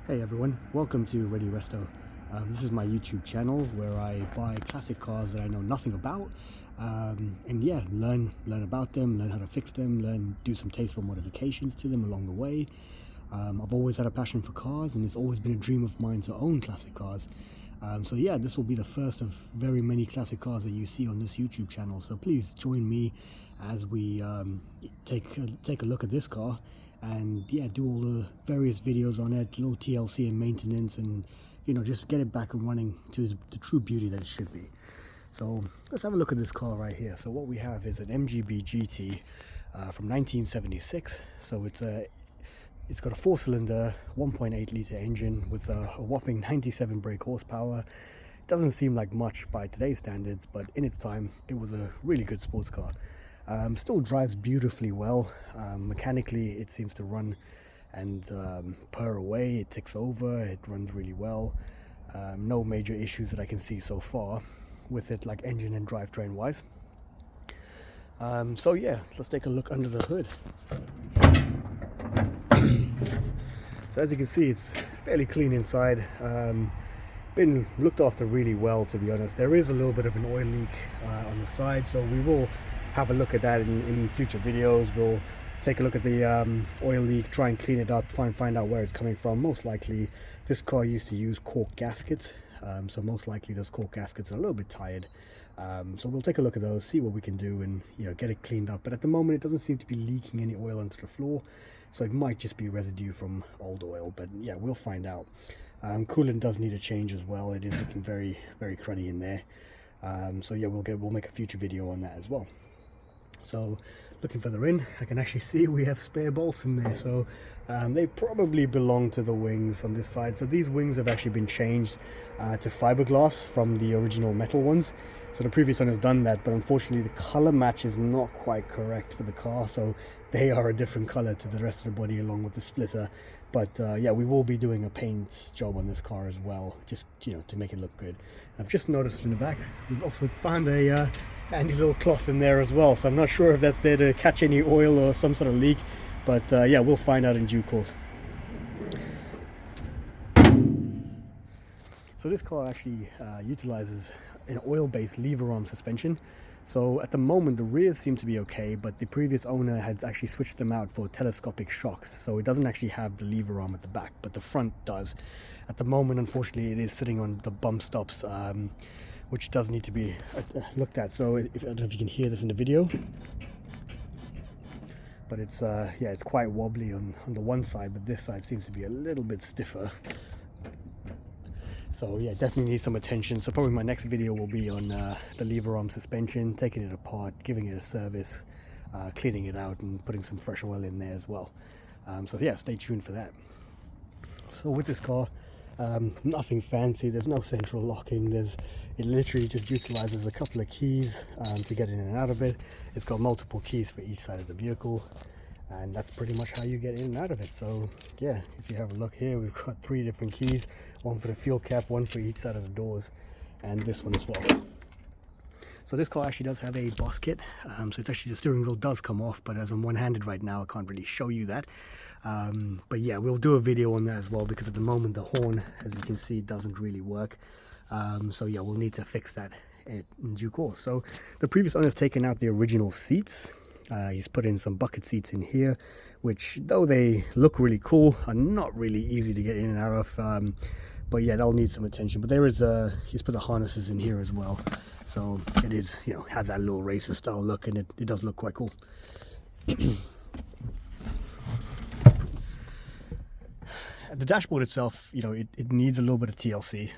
Hey everyone, welcome to Reddy Resto. This is my YouTube channel where I buy classic cars that I know nothing about, and yeah, learn about them, learn how to fix them, do some tasteful modifications to them along the way. I've always had a passion for cars, and it's always been a dream of mine to own classic cars. So yeah, this will be the first of very many classic cars that you see on this YouTube channel. So please join me as we take a look at this car. And yeah, do all the various videos on it, little TLC and maintenance, and you know, just get it back and running to the true beauty that it should be. So let's have a look at this car right here. So what we have is an MGB GT from 1976. So it's got a 4-cylinder 1.8 litre engine with a whopping 97 brake horsepower. Doesn't seem like much by today's standards, but in its time it was a really good sports car. Still drives beautifully well. Mechanically it seems to run and purr away. It ticks over, it runs really well. No major issues that I can see so far with it, like engine and drivetrain wise. So yeah, let's take a look under the hood. So as you can see, it's fairly clean inside. Been looked after really well, to be honest. There is a little bit of an oil leak on the side, so we will have a look at that in future videos. We'll take a look at the oil leak, try and clean it up, find out where it's coming from. Most likely this car used to use cork gaskets, so most likely those cork gaskets are a little bit tired. So we'll take a look at those, see what we can do, and you know, get it cleaned up. But at the moment it doesn't seem to be leaking any oil onto the floor, so it might just be residue from old oil, but yeah, we'll find out. Coolant does need a change as well. It is looking very cruddy in there. So yeah, we'll make a future video on that as well. So looking further in, I can actually see we have spare bolts in there, so they probably belong to the wings on this side. So these wings have actually been changed to fiberglass from the original metal ones. So the previous owner has done that, but unfortunately the color match is not quite correct for the car, so they are a different color to the rest of the body along with the splitter. But yeah, we will be doing a paint job on this car as well, just to make it look good. I've just noticed in the back we've also found a handy little cloth in there as well, so I'm not sure if that's there to catch any oil or some sort of leak, but yeah, we'll find out in due course. So this car actually utilizes an oil-based lever arm suspension. So at the moment the rears seem to be okay, but the previous owner had actually switched them out for telescopic shocks, so it doesn't actually have the lever arm at the back, but the front does. At the moment, unfortunately, it is sitting on the bump stops, which does need to be looked at. So I don't know if you can hear this in the video, but it's yeah, it's quite wobbly on the one side, but this side seems to be a little bit stiffer. So yeah, definitely needs some attention. So probably my next video will be on the lever arm suspension, taking it apart, giving it a service, cleaning it out, and putting some fresh oil in there as well. So yeah, stay tuned for that. So with this car, nothing fancy. There's no central locking. It literally just utilizes a couple of keys to get in and out of it. It's got multiple keys for each side of the vehicle, and that's pretty much how you get in and out of it. So yeah, if you have a look here, we've got 3 different keys, one for the fuel cap, one for each side of the doors, and this one as well. So this car actually does have a boss kit, so it's actually, the steering wheel does come off, but as I'm one-handed right now, I can't really show you that. But yeah, we'll do a video on that as well, because at the moment the horn, as you can see, doesn't really work. So yeah, we'll need to fix that in due course. So the previous owner has taken out the original seats. He's put in some bucket seats in here, which, though they look really cool, are not really easy to get in and out of. But yeah, they'll need some attention. But there is he's put the harnesses in here as well, so it is, has that little racer style look, and it does look quite cool. The dashboard itself, it needs a little bit of TLC.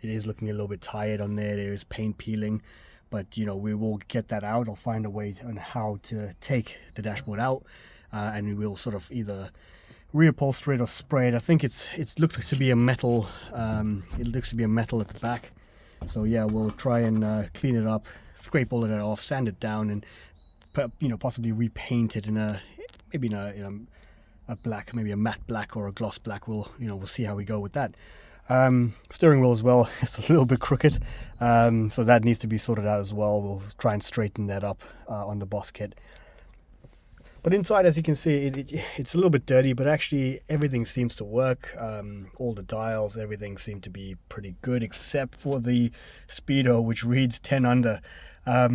It is looking a little bit tired on there. There is paint peeling, but we will get that out. I'll find a way on how to take the dashboard out, and we'll sort of either reupholster it or spray it. I think it looks to be a metal. It looks to be a metal at the back. So yeah, we'll try and clean it up, scrape all of that off, sand it down, and possibly repaint it in a black, maybe a matte black or a gloss black. We'll see how we go with that. Steering wheel as well, it's a little bit crooked, so that needs to be sorted out as well. We'll try and straighten that up on the boss kit. But inside, as you can see, it's a little bit dirty, but actually everything seems to work. All the dials, everything seemed to be pretty good, except for the speedo, which reads 10 under.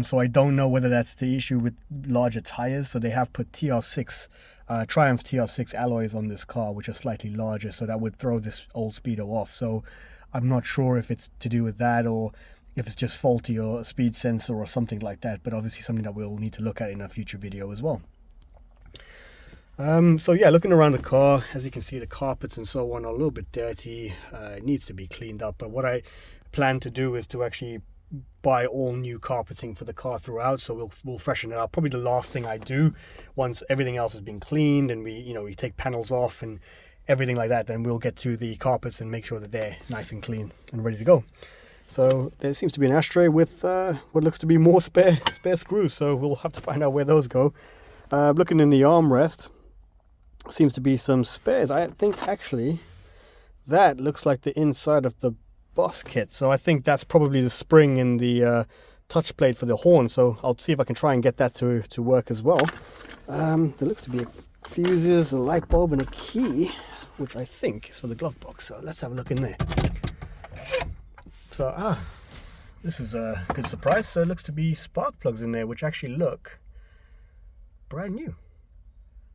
So I don't know whether that's the issue with larger tires. So they have put TR6, Triumph TR6 alloys on this car, which are slightly larger, so that would throw this old speedo off. So I'm not sure if it's to do with that or if it's just faulty or a speed sensor or something like that, but obviously something that we'll need to look at in a future video as well. So yeah, looking around the car, as you can see, the carpets and so on are a little bit dirty. It needs to be cleaned up, but what I plan to do is to actually buy all new carpeting for the car throughout, so we'll freshen it up. Probably the last thing I do once everything else has been cleaned and we take panels off and everything like that, then we'll get to the carpets and make sure that they're nice and clean and ready to go. So there seems to be an ashtray with what looks to be more spare screws, so we'll have to find out where those go. Looking in the armrest, seems to be some spares. I think actually that looks like the inside of the bus kit, so I think that's probably the spring in the touch plate for the horn, so I'll see if I can try and get that to work as well. There looks to be fuses, a light bulb and a key, which I think is for the glove box, so let's have a look in there. So this is a good surprise. So it looks to be spark plugs in there, which actually look brand new.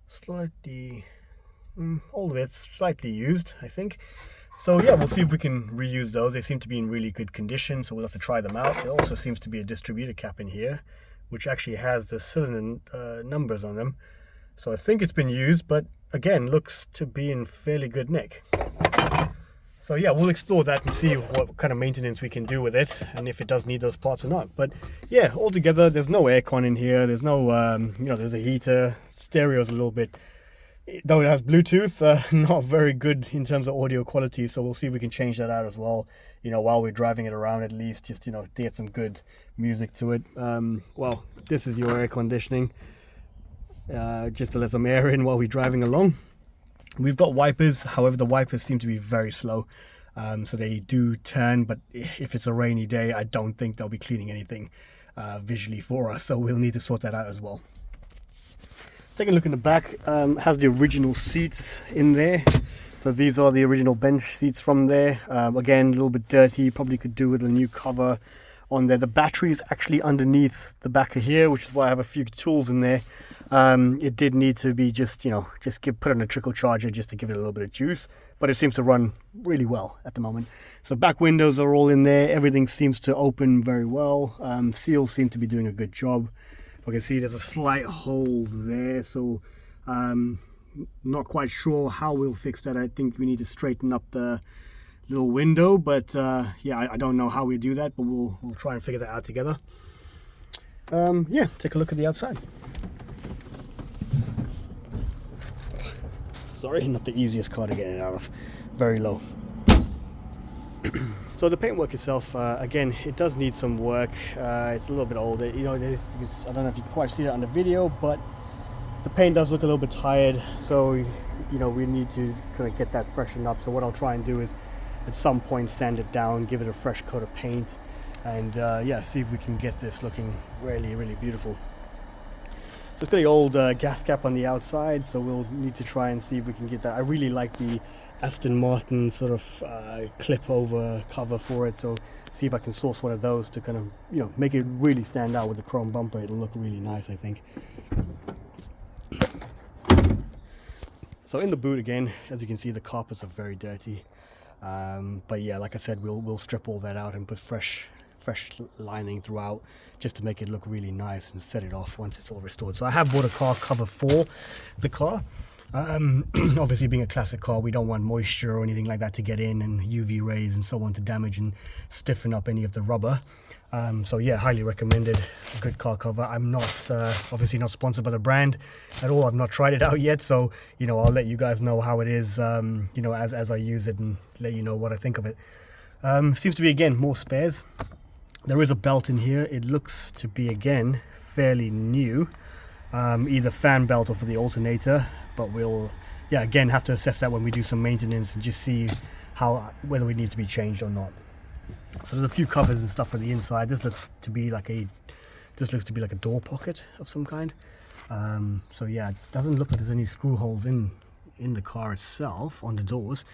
Slightly, all of it's slightly used, I think. So yeah, we'll see if we can reuse those. They seem to be in really good condition, so we'll have to try them out. There also seems to be a distributor cap in here, which actually has the cylinder numbers on them. So I think it's been used, but again, looks to be in fairly good nick. So yeah, we'll explore that and see what kind of maintenance we can do with it and if it does need those parts or not. But yeah, altogether, there's no aircon in here. There's no, there's a heater. Stereo's a little bit, though it has Bluetooth, not very good in terms of audio quality. So we'll see if we can change that out as well, while we're driving it around, at least just, to get some good music to it. Well, this is your air conditioning, just to let some air in while we're driving along. We've got wipers, however the wipers seem to be very slow, so they do turn, but if it's a rainy day, I don't think they'll be cleaning anything visually for us, so we'll need to sort that out as well. Taking a look in the back, has the original seats in there, so these are the original bench seats from there. Again, a little bit dirty, probably could do with a new cover on there. The battery is actually underneath the back of here, which is why I have a few tools in there. It did need to be just put on a trickle charger just to give it a little bit of juice, but it seems to run really well at the moment. So back windows are all in there. Everything seems to open very well. Seals seem to be doing a good job. You can see there's a slight hole there, so not quite sure how we'll fix that. I think we need to straighten up the little window, but yeah, I don't know how we do that, but we'll try and figure that out together. Yeah, take a look at the outside. Sorry, not the easiest car to get it out of. Very low. So the paintwork itself, again, it does need some work. It's a little bit older. I don't know if you can quite see that on the video, but the paint does look a little bit tired. So, we need to kind of get that freshened up. So what I'll try and do is at some point sand it down, give it a fresh coat of paint, and yeah, see if we can get this looking really, really beautiful. So it's got the old gas cap on the outside, so we'll need to try and see if we can get that. I really like the Aston Martin sort of clip over cover for it, so see if I can source one of those to kind of make it really stand out with the chrome bumper. It'll look really nice, I think. So in the boot again, as you can see, the carpets are very dirty, but yeah, like I said, we'll strip all that out and put fresh lining throughout just to make it look really nice and set it off once it's all restored. So I have bought a car cover for the car. Obviously, being a classic car, we don't want moisture or anything like that to get in, and UV rays and so on to damage and stiffen up any of the rubber. So yeah, highly recommended. A good car cover. I'm not obviously not sponsored by the brand at all. I've not tried it out yet, so I'll let you guys know how it is as I use it and let you know what I think of it. Seems to be, again, more spares. There is a belt in here. It looks to be, again, fairly new, either fan belt or for the alternator, but we'll again have to assess that when we do some maintenance and just see whether it needs to be changed or not. So there's a few covers and stuff for the inside. This looks to be like a door pocket of some kind. So yeah, it doesn't look like there's any screw holes in the car itself on the doors,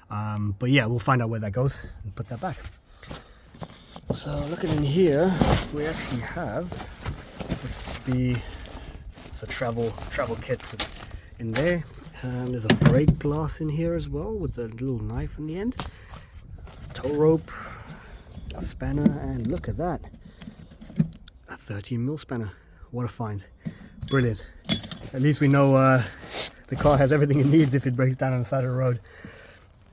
but yeah, we'll find out where that goes and put that back. So looking in here, we actually have, it's a travel kit in there. There's a brake glass in here as well with a little knife on the end. Tow rope, a spanner, and look at that, a 13mm spanner. What a find. Brilliant. At least we know the car has everything it needs if it breaks down on the side of the road.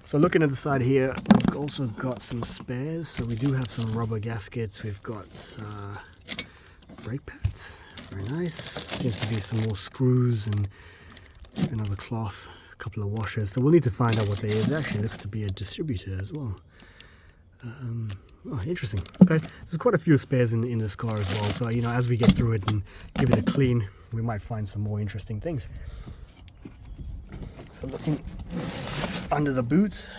So looking at the side here, we've also got some spares. So we do have some rubber gaskets. We've got brake pads, very nice. Seems to be some more screws and another cloth, a couple of washers. So we'll need to find out what they is. It actually looks to be a distributor as well. Oh, interesting. Okay, there's quite a few spares in this car as well. So, you know, as we get through it and give it a clean, we might find some more interesting things. So looking under the boot,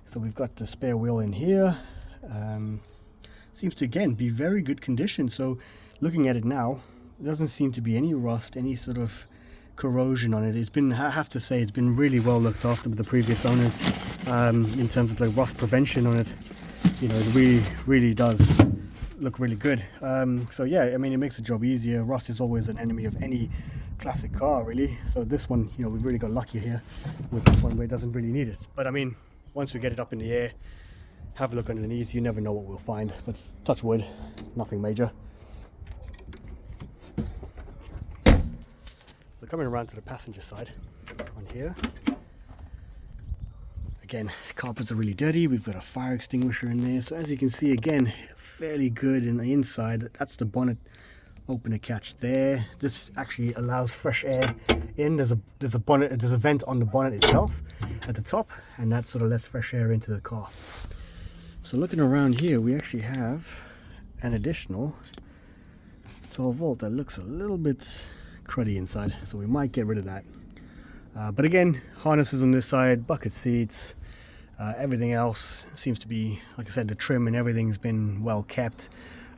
so we've got the spare wheel in here. Seems to again be very good condition. So looking at it now, there doesn't seem to be any rust, any sort of corrosion on it. It's been, I have to say, it's been really well looked after with the previous owners in terms of the rust prevention on it. You know, it really does look really good. So yeah, I mean, it makes the job easier. Rust is always an enemy of any classic car, really. So this one, you know, we've really got lucky here with this one where it doesn't really need it. But I mean, once we get it up in the air, have a look underneath, you never know what we'll find. But touch wood, nothing major. So coming around to the passenger side on here, again, carpets are really dirty. We've got a fire extinguisher in there. So as you can see, again, fairly good in the inside. That's the bonnet opener catch there. This actually allows fresh air in. There's a vent on the bonnet itself at the top, and that sort of lets fresh air into the car. So looking around here, we actually have an additional 12 volt that looks a little bit cruddy inside, so we might get rid of that. But again, harnesses on this side, bucket seats, everything else seems to be, like I said, the trim and everything's been well kept.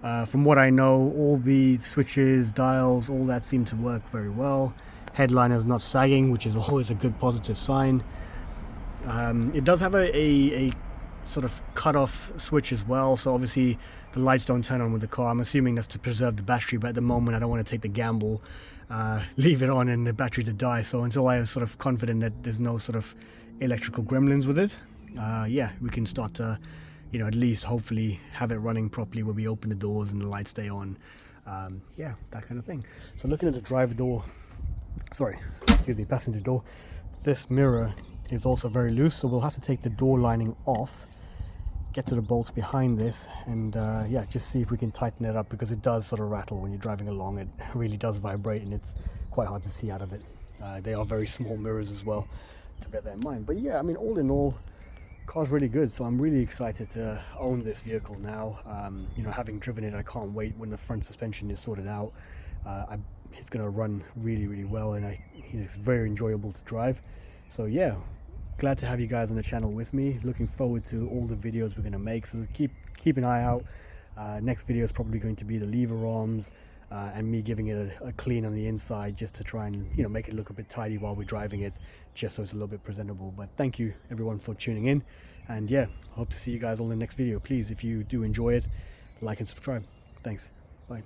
From what I know, all the switches, dials, all that seem to work very well. Headliner's not sagging, which is always a good positive sign. It does have a sort of cut-off switch as well, so obviously the lights don't turn on with the car. I'm assuming that's to preserve the battery, but at the moment I don't want to take the gamble, leave it on and the battery to die. So until I am sort of confident that there's no sort of electrical gremlins with it, yeah, we can start to, you know, at least hopefully have it running properly where we open the doors and the lights stay on. Yeah, that kind of thing. So looking at the passenger door, this mirror is also very loose, so we'll have to take the door lining off, get to the bolts behind this, and yeah, just see if we can tighten it up, because it does sort of rattle when you're driving along. It really does vibrate and it's quite hard to see out of it. They are very small mirrors as well, to bear that in mind. But yeah, I mean, all in all, car's really good, so I'm really excited to own this vehicle now. You know, having driven it, I can't wait when the front suspension is sorted out. It's going to run really well, and it's very enjoyable to drive. So yeah, glad to have you guys on the channel with me. Looking forward to all the videos we're going to make, so keep an eye out. Next video is probably going to be the lever arms and me giving it a clean on the inside, just to try and, you know, make it look a bit tidy while we're driving it, just so it's a little bit presentable. But thank you everyone for tuning in, and yeah, hope to see you guys all in the next video. Please, if you do enjoy it, like and subscribe. Thanks. Bye.